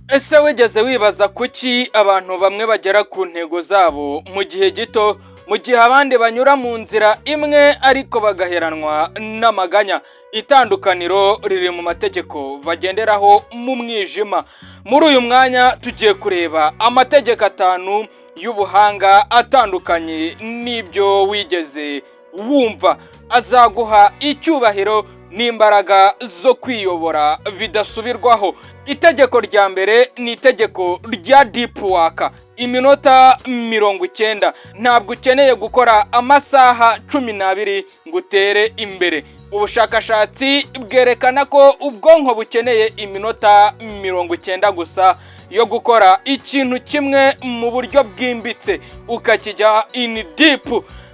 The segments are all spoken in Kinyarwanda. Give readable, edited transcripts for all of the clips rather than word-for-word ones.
Ese wigeze wibaza kuki abantu bamwe bagera ku ntego zabo mu gihe gito, mu gihe abandi banyura mu nzira imwe ariko bagaheranwa n'amaganya? Itandukaniro riri mu mategeko bagenderaho mu mwijima. Muri uyu mwanya tugiye kureba amategeko 5 y'ubuhanga atandukanye n'ibyo wigeze wumva, azaguha icyubahiro n'imbaraga zo kwiyobora bidasubirwaho. Itegeko rya mbere ni itegeko rya deep work, iminota 90. Ntabwo ukeneye gukora amasaha 12 ngo utere imbere. Ubushakashatsi bwerekana ko ubwonko bukeneye iminota 90 gusa yo gukora ikintu kimwe mu buryo bwimbitse, ukakijya in deep.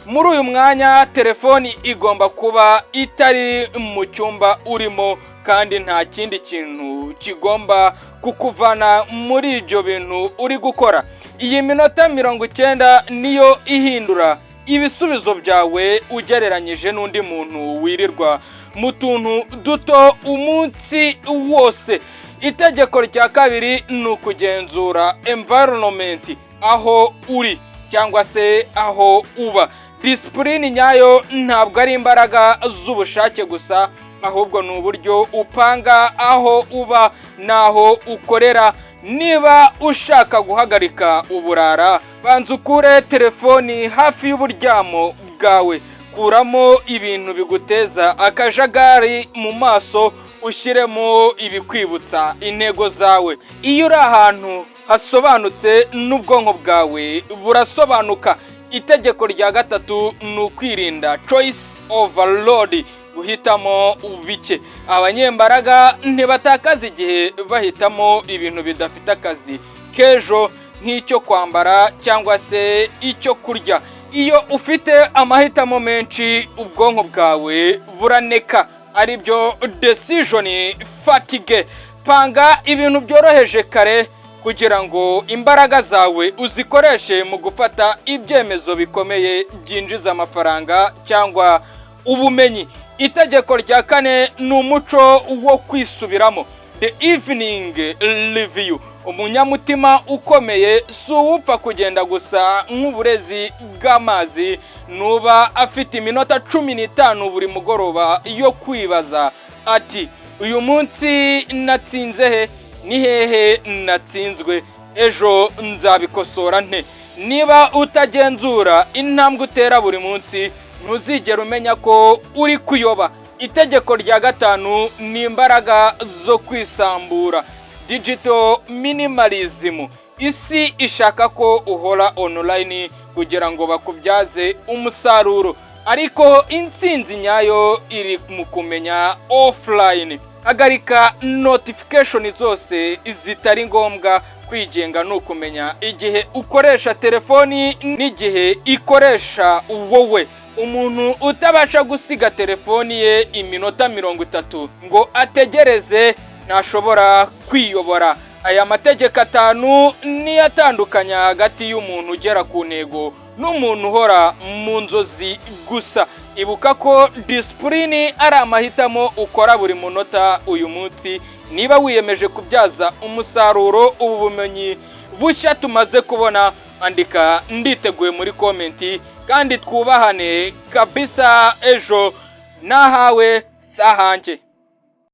Muri uyu mwanya telefoni igomba kuba itari mu cyumba urimo, kandi nta kindi kintu kigomba kukuvana muri ibyo bintu uri gukora. Iyi minota 90 niyo ihindura ibisubizo byawe ugereranyije n'undi muntu wirirwa mu tuntu duto umunsi wose. Itegeko rya kabiri ni ukugenzura environment, aho uri cyangwa se aho uba. Discipline nyayo ntabwo ari imbaraga z'ubushake gusa, ahubwo ni uburyo upanga aho uba naho ukorera. Niba ushaka guhagarika uburara, banza ukure telefoni hafi y'uburyamo bwawe. Kuramo ibintu biguteza akajagari mu maso, ushyiremo ibikwibutsa intego zawe. Iyo uri ahantu hasobanutse n'ubwonko bwawe burasobanuka. Itegeko rya gatatu ni ukwirinda choice overload, guhitamo bike. Abanyembaraga ntibatakaza igihe bahitamo ibintu bidafite akazi k'ejo, nk'icyo kwambara cyangwa se icyo kurya. Iyo ufite amahitamo menshi, ubwonko bwawe buraneka, aribyo decision fatigue. Panga ibintu byoroheje kare kugira ngo imbaraga zawe uzikoreshe mu gufata ibyemezo bikomeye byinjiza amafaranga cyangwa ubumenyi. Itegeko rya kane ni umuco wo kwisubiramo, the evening review. Umunyamutima ukomeye si uwupfa kugenda gusa nk'uburezi bw'amazi. Nuba afite iminota 15 buri mugoroba yo kwibaza ati, uyu munsi natsinze he? Ni hehe natsinzwe? Ejo nzabikosora nte? Niba utagenzura intambwe utera buri munsi, ntuzigera umenya ko uri kuyoba. Itegeko rya gatanu ni imbaraga zo kwisambura, digital minimalism. Isi ishaka ko uhora online kugira ngo bakubyaze umusaruro, ariko intsinzi nyayo iri mu kumenya offline. Hagarika notification zose zitari ngombwa. Kwigenga ni ukumenya igihe ukoresha telefoni n'igihe ikoresha wowe. Umuntu utabasha gusiga telefoni ye iminota 30 ngo ategereze, ntashobora kwiyobora. Aya mategeko 5 ni atandukanya hagati y'umuntu ugera ku ntego n'umuntu uhora mu nzozi gusa. Ibuka ko discipline ari amahitamo ukora buri munota uyu munsi. Niba wiyemeje kubyaza umusaruro ubu bumenyi bushya tumaze kubona, andika nditeguye muri komenti, kandi twubahane kabisa. Ejo nahawe sahanje.